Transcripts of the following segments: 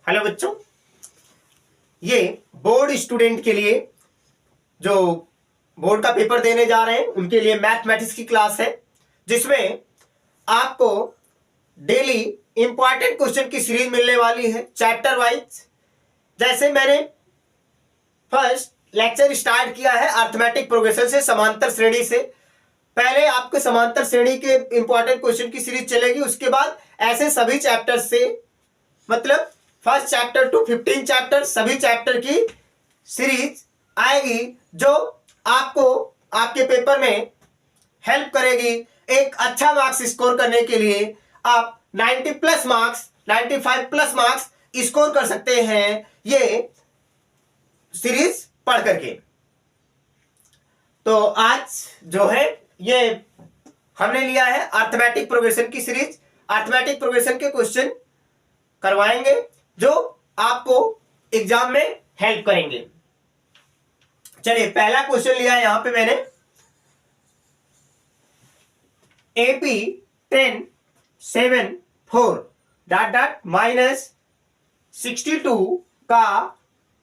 Hello बच्चों, ये board student के लिए जो बोर्ड का पेपर देने जा रहे हैं उनके लिए मैथमेटिक्स की क्लास है, जिसमें आपको डेली इंपॉर्टेंट क्वेश्चन की सीरीज मिलने वाली है चैप्टर वाइज। जैसे मैंने फर्स्ट लेक्चर स्टार्ट किया है अर्थमेटिक प्रोग्रेशन से, समांतर श्रेणी से। पहले आपके समांतर श्रेणी के इंपॉर्टेंट क्वेश्चन की सीरीज चलेगी, उसके बाद ऐसे सभी चैप्टर से, मतलब फर्स्ट चैप्टर टू 15 चैप्टर, सभी चैप्टर की सीरीज आएगी जो आपको आपके पेपर में हेल्प करेगी एक अच्छा मार्क्स स्कोर करने के लिए। आप 90 plus marks, 95 plus marks score कर सकते हैं ये सीरीज पढ़ करके। तो आज जो है ये हमने लिया है अर्थमेटिक प्रोग्रेशन की सीरीज। अर्थमेटिक प्रोग्रेशन के क्वेश्चन करवाएंगे जो आपको एग्जाम में हेल्प करेंगे। चलिए, पहला क्वेश्चन लिया है यहां पे मैंने, AP 10 7 4 डॉट डॉट माइनस 62 का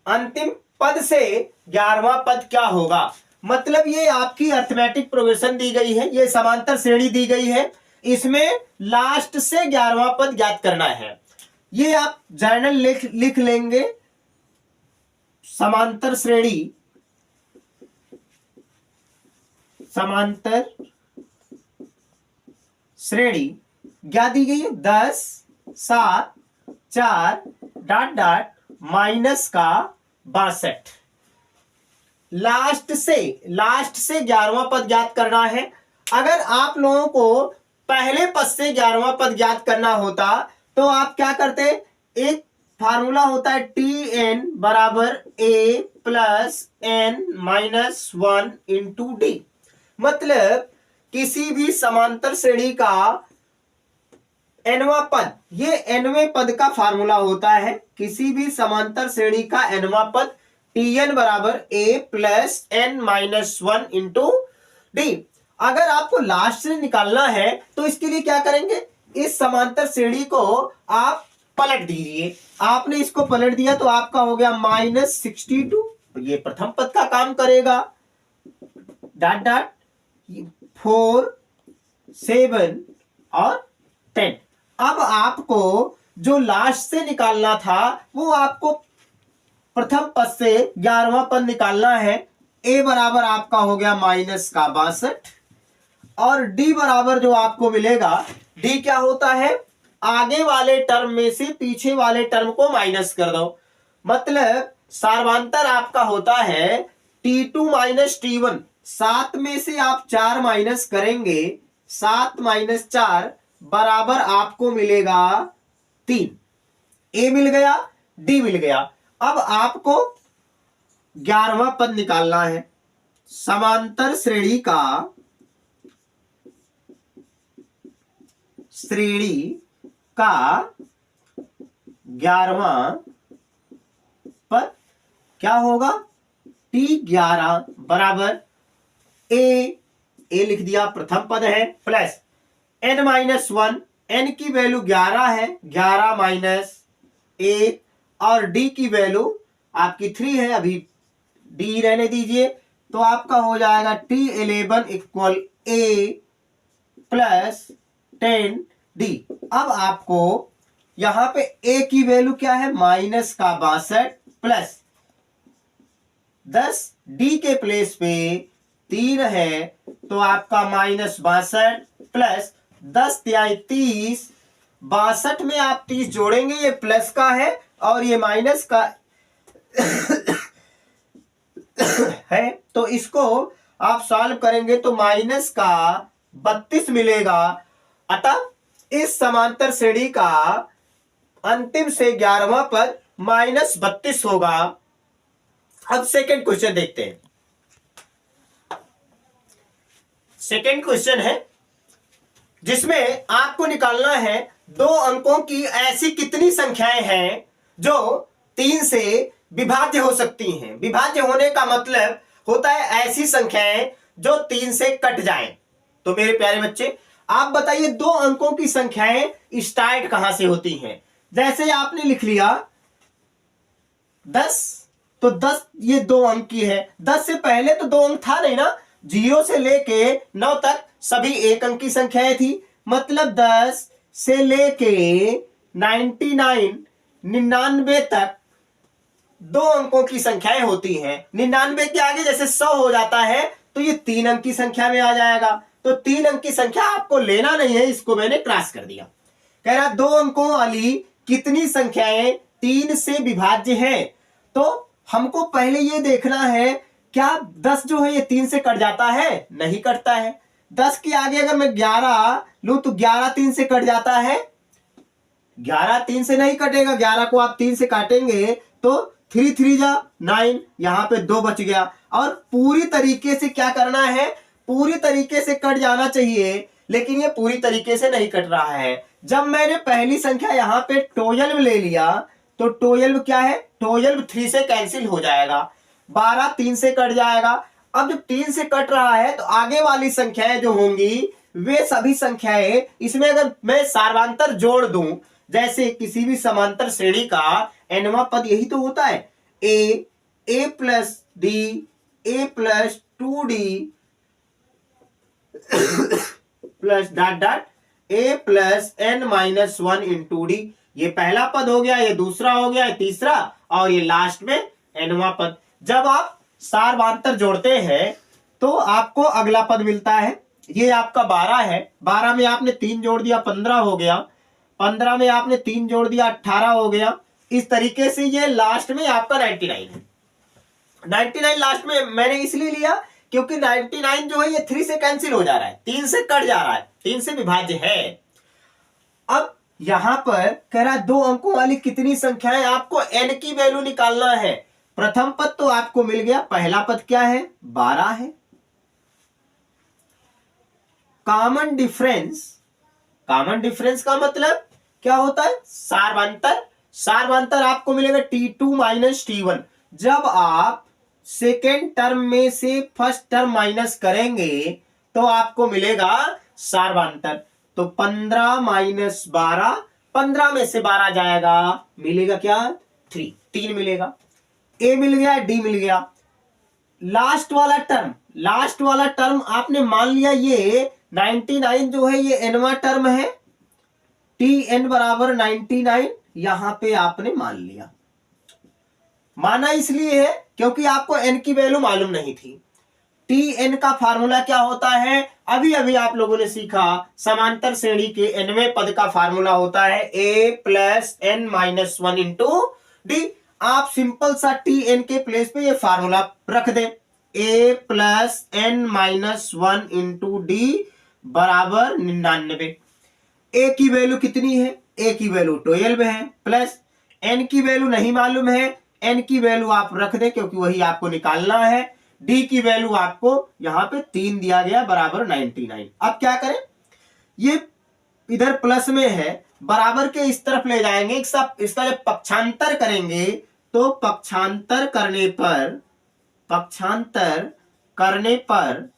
अंतिम पद से 11वां पद क्या होगा। मतलब ये आपकी अर्थमेटिक प्रोग्रेशन दी गई है, ये समांतर श्रेणी दी गई है, इसमें लास्ट से 11वां पद ज्ञात करना है। ये आप जर्नल लिख लेंगे, समांतर श्रेणी, समांतर श्रेणी क्या दी गई है, 10 7 4 डॉट डॉट माइनस का 62। लास्ट से 11वां पद ज्ञात करना है। अगर आप लोगों को पहले पद से 11वां पद ज्ञात करना होता तो आप क्या करते, एक फार्मूला होता है Tn बराबर A plus n minus 1 into D. मतलब किसी भी समांतर श्रेणी का nवां पद, ये nवें पद का फार्मूला होता है। किसी भी समांतर श्रेणी का nवां पद Tn बराबर A plus n minus 1 into D. अगर आपको लास्ट से निकालना है तो इसके लिए क्या करेंगे, इस समांतर श्रेणी को आप पलट दीजिए। आपने इसको पलट दिया तो आपका हो गया माइनस 62, ये प्रथम पद का काम करेगा, डॉट डॉट 4 7 और 10। अब आपको जो लास्ट से निकालना था वो आपको प्रथम पद से 11वां पद निकालना है। A बराबर आपका हो गया माइनस का 62 और D बराबर जो आपको मिलेगा, D क्या होता है, आगे वाले टर्म में से पीछे वाले टर्म को माइनस कर दो। मतलब सार्वधातुक आपका होता है T2 माइनस T1। 7 में से आप 4 माइनस करेंगे, 7 माइनस 4 बराबर आपको मिलेगा 3। A मिल गया, D मिल गया। अब आपको 11वां पद निकालना है। समांतर श्रेणी का का 11वां पद क्या होगा, T11 बराबर A लिख दिया, प्रथम पद है, प्लस n माइनस 1, n की वैल्यू 11 है, 11 माइनस 1 और D की वैल्यू आपकी 3 है, अभी D रहने दीजिए। तो आपका हो जाएगा T11 equal A plus 10D। अब आपको यहां पे A की वैल्यू क्या है, माइनस का 62 प्लस 10, D के प्लेस पे 3 है तो आपका माइनस 62 प्लस 10 तिहाई 30। 62 में आप 30 जोड़ेंगे, ये प्लस का है और ये माइनस का है, तो इसको आप सॉल्व करेंगे तो माइनस का 32 मिलेगा। अतः इस समांतर श्रेणी का अंतिम से 11वां पद माइनस 32 होगा। अब सेकंड क्वेश्चन देखते हैं। सेकंड क्वेश्चन है जिसमें आपको निकालना है 2 अंकों की ऐसी कितनी संख्याएं हैं जो 3 से विभाज्य हो सकती हैं। विभाज्य होने का मतलब होता है ऐसी संख्याएं जो 3 से कट जाएं। तो मेरे प्यारे बच्चे, आप बताइए 2 अंकों की संख्याएं स्टार्ट कहां से होती हैं। जैसे आपने लिख लिया 10, तो 10 ये 2 अंक की है। 10 से पहले तो 2 अंक था नहीं ना, 0 से लेके 9 तक सभी 1 अंक की संख्याएं थी। मतलब 10 से लेके 99 तक 2 अंकों की संख्याएं होती हैं। 99 के आगे जैसे 100 हो जाता है तो ये 3 अंक की संख्या में आ जाएगा। तो 3 अंक की संख्या आपको लेना नहीं है, इसको मैंने क्रॉस कर दिया। कह रहा 2 अंकों वाली कितनी संख्याएं 3 से विभाज्य है। तो हमको पहले ये देखना है, क्या 10 जो है ये 3 से कट जाता है? नहीं कटता है। 10 के आगे अगर मैं 11 लूं तो 11 3 से कट जाता है? 11 3 से नहीं कटेगा। 11 को आप 3 से काटेंगे तो 3 3 जा 9, यहां पे 2 बच गया। और पूरी तरीके से क्या करना है, पूरी तरीके से कट जाना चाहिए, लेकिन ये पूरी तरीके से नहीं कट रहा है। जब मैंने पहली संख्या यहां पे 12 ले लिया तो 12 क्या है, 12 3 से कैंसिल हो जाएगा, 12 3 से कट जाएगा। अब जब 3 से कट रहा है तो आगे वाली संख्याएं जो होंगी वे सभी संख्याएं, इसमें अगर मैं सार्वंतर जोड़ दूं, जैसे किसी भी समांतर श्रेणी का nवां पद यही तो होता है, a plus D, a plus 2d plus dot dot a plus n minus 1 into D. ये पहला पद हो गया, ये दूसरा हो गया, ये तीसरा, और ये लास्ट में nवां पद। जब आप सार्वंतर जोड़ते हैं तो आपको अगला पद मिलता है। ये आपका 12 है, 12 में आपने 3 जोड़ दिया 15 हो गया, 15 में आपने 3 जोड़ दिया 18 हो गया। इस तरीके से ये लास्ट में आपका 99 है। 99 लास्ट में मैंने इसलिए लिया क्योंकि 99 जो है ये 3 से कैंसिल हो जा रहा है, 3 से कट जा रहा है, 3 से विभाज्य है। अब यहां पर कह रहा है 2 अंकों वाली कितनी संख्याएं, आपको n की वैल्यू निकालना है। प्रथम पद तो आपको मिल गया, पहला पद क्या है, 12 है। कॉमन डिफरेंस, कॉमन डिफरेंस का मतलब क्या होता है, सार्वंतर। सार्वंतर आपको मिलेगा T2 माइनस T1। जब आप सेकेंड टर्म में से फर्स्ट टर्म माइनस करेंगे तो आपको मिलेगा सार्वंतर। तो 15 माइनस 12, 15 में से 12 जाएगा, मिलेगा क्या, 3 मिलेगा। ए मिल गया, डी मिल गया। लास्ट वाला टर्म, लास्ट वाला टर्म आपने मान लिया ये 99 जो है ये nवां टर्म है, Tn बराबर 99 यहां पे आपने मान लिया। माना इसलिए है क्योंकि आपको n की वैल्यू मालूम नहीं थी। Tn का फार्मूला क्या होता है, अभी अभी आप लोगों ने सीखा, समांतर श्रेणी के nवें पद का फार्मूला होता है a plus n minus 1 into D. आप सिंपल सा Tn के प्लेस पे ये फार्मूला रख दें, a plus n minus 1 into D बराबर 99। a की वैल्यू कितनी है, a की वैल्यू 12 है, प्लस n की वैल्यू नहीं मालूम है, n की वैल्यू आप रख दें क्योंकि वही आपको निकालना है। d की वैल्यू आपको यहां पे 3 दिया गया बराबर 99। अब क्या करें, ये इधर प्लस में है, बराबर के इस तरफ ले जाएंगे, इसका जब पक्षांतर करेंगे तो पक्षांतर करने पर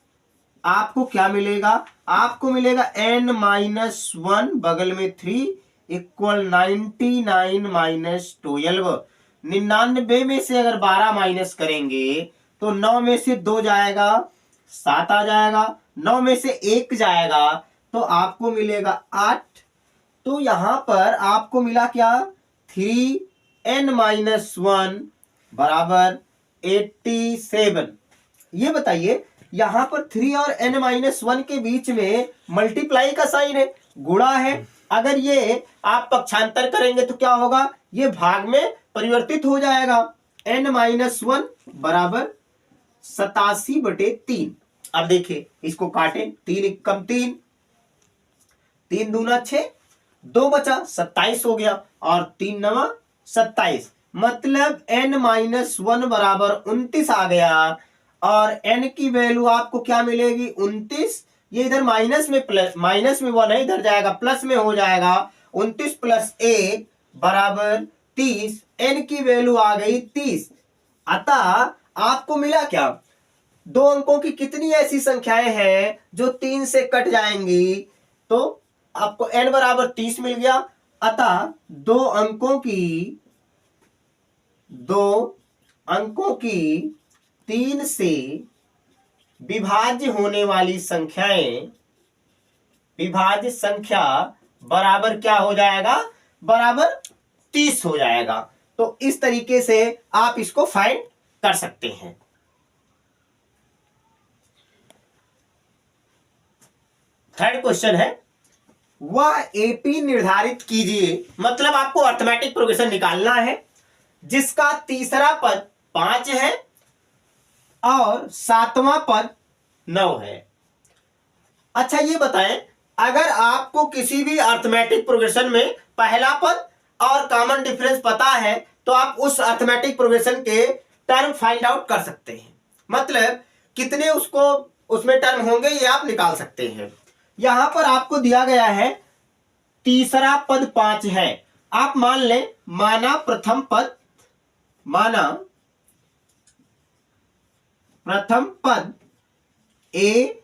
आपको क्या मिलेगा, आपको मिलेगा n माइनस 1 बगल में 3 इक्वल 99 माइनस 12। 99 में से अगर 12 माइनस करेंगे तो 9 में से 2 जाएगा, 7 आ जाएगा, 9 में से 1 जाएगा तो आपको मिलेगा 8। तो यहां पर आपको मिला क्या, 3n माइनस 1 बराबर 87। ये बताइए यहां पर 3 और n माइनस 1 के बीच में मल्टीप्लाई का साइन है, गुणा है। अगर ये आप पक्षांतर करेंगे तो क्या होगा, ये भाग में परिवर्तित हो जाएगा। n माइनस 1 बराबर 87/3। अब देखिए इसको काटें, 3 कम 3, 3 दूना 6, 2 बचा 27 हो गया, और 3 नवा 27, मतलब n माइनस 1 बराबर 29 आ गया। और n की वैल्यू आपको क्या मिलेगी, 29। ये इधर माइनस में 1 है, इधर जाएगा प्लस में हो जाएगा, 29 प्लस 1 बराबर 30। n की वैल्यू आ गई 30। अतः आपको मिला क्या, 2 अंकों की कितनी ऐसी संख्याएं हैं जो 3 से कट जाएंगी, तो आपको n बराबर 30 मिल गया। अतः 2 अंकों की दो अंकों की 3 से विभाज्य होने वाली संख्याएं, विभाज्य संख्या बराबर क्या हो जाएगा, बराबर 30 हो जाएगा। तो इस तरीके से आप इसको फाइंड कर सकते हैं। थर्ड क्वेश्चन है, वह एपी निर्धारित कीजिए, मतलब आपको अर्थमेटिक प्रोग्रेशन निकालना है जिसका तीसरा पद 5 है और सातवां पद 9 है। अच्छा ये बताएं, अगर आपको किसी भी अर्थमेटिक प्रोग्रेशन में पहला पद और कॉमन डिफरेंस पता है तो आप उस अर्थमेटिक प्रोग्रेशन के टर्म फाइंड आउट कर सकते हैं, मतलब कितने उसको उसमें टर्म होंगे ये आप निकाल सकते हैं। यहां पर आपको दिया गया है तीसरा पद 5 है। आप मान लें, माना प्रथम पद ए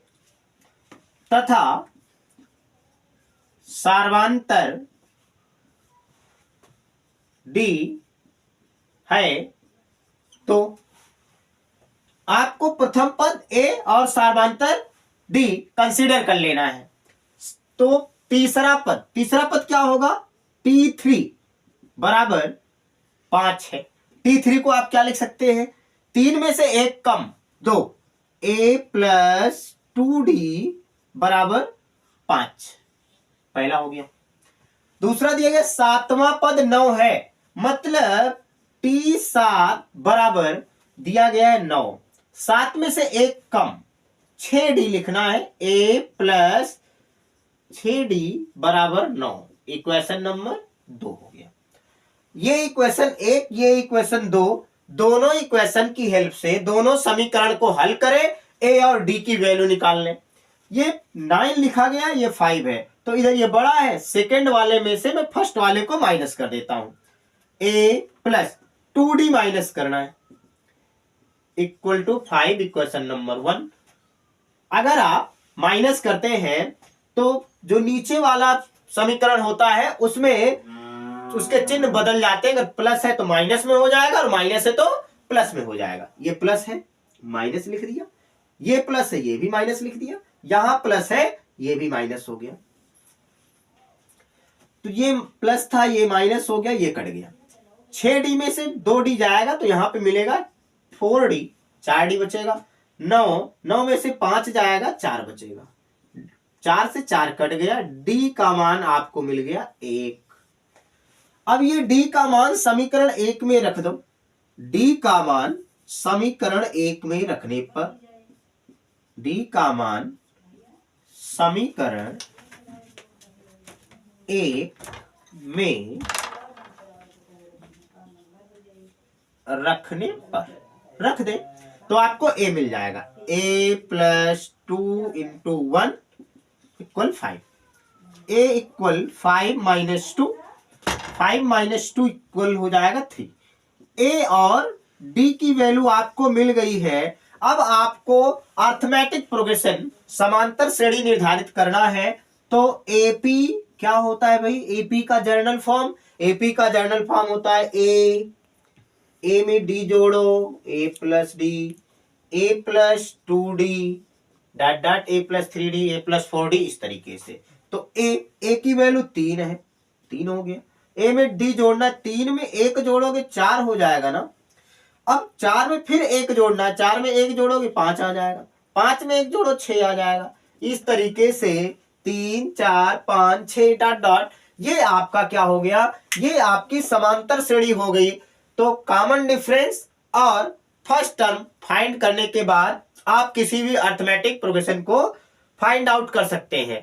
तथा सार्वांतर डी है, तो आपको प्रथम पद ए और सार्वांतर डी कंसीडर कर लेना है। तो तीसरा पद क्या होगा, T3 बराबर 5 है। T3 को आप क्या लिख सकते हैं, 3 में से 1 कम 2, a प्लस 2d बराबर 5, पहला हो गया। दूसरा दिया गया सातवां पद 9 है, मतलब T7 बराबर दिया गया है 9, 7 में से 1 कम 6d लिखना है, a प्लस 6d बराबर 9, इक्वेशन नंबर 2 हो गया। ये इक्वेशन 1, ये इक्वेशन 2, दोनों इक्वेशन की हेल्प से दोनों समीकरण को हल करें, a और d की वैल्यू निकाल लें। ये 9 लिखा गया, ये 5 है, तो इधर ये बड़ा है, सेकंड वाले में से मैं फर्स्ट वाले को माइनस कर देता हूं, a प्लस 2d माइनस करना है इक्वल टू 5, इक्वेशन नंबर 1। अगर आप माइनस करते हैं तो जो नीचे वाला समीकरण होता है उसमें उसके चिन्ह बदल जाते हैं, अगर प्लस है तो माइनस में हो जाएगा और माइनस है तो प्लस में हो जाएगा। ये प्लस है, माइनस लिख दिया, ये प्लस है, ये भी माइनस लिख दिया, यहां प्लस है, ये भी माइनस हो गया। तो ये प्लस था, ये माइनस हो गया, ये कट गया। 6d में से 2d जाएगा तो यहां पे मिलेगा 4d, 4d बचेगा। 9 में से 5 जाएगा, 4 बचेगा, 4 से 4 कट गया, d का मान आपको मिल गया 1। अब ये d का मान समीकरण 1 में रख दो, d का मान समीकरण 1 में रखने पर, d का मान समीकरण 1 में रखने पर रख दे तो आपको a मिल जाएगा, a plus 2 into 1 equal 5, a equal 5 minus 2, 5 minus 2 equal हो जाएगा 3। a और d की वैल्यू आपको मिल गई है। अब आपको अर्थमेटिक प्रोग्रेशन समांतर श्रेणी निर्धारित करना है। तो AP क्या होता है भाई, AP का जर्नल फॉर्म, AP का जर्नल फॉर्म होता है a में d जोड़ो, a plus d, a plus 2d dot dot a plus 3d, a plus 4d, इस तरीके से। तो a की वैल्यू 3 है, 3 हो गया। a में d जोड़ना, 3 में 1 जोड़ोगे 4 हो जाएगा ना। अब 4 में फिर 1 जोड़ना है, 4 में 1 जोड़ोगे 5 आ जाएगा, 5 में 1 जोड़ो 6 आ जाएगा। इस तरीके से 3 4 5 6 डॉट डॉट, ये आपका क्या हो गया, ये आपकी समांतर श्रेणी हो गई। तो कॉमन डिफरेंस और फर्स्ट टर्म फाइंड करने के बाद आप किसी भी अर्थमेटिक प्रोग्रेशन को फाइंड आउट कर सकते हैं।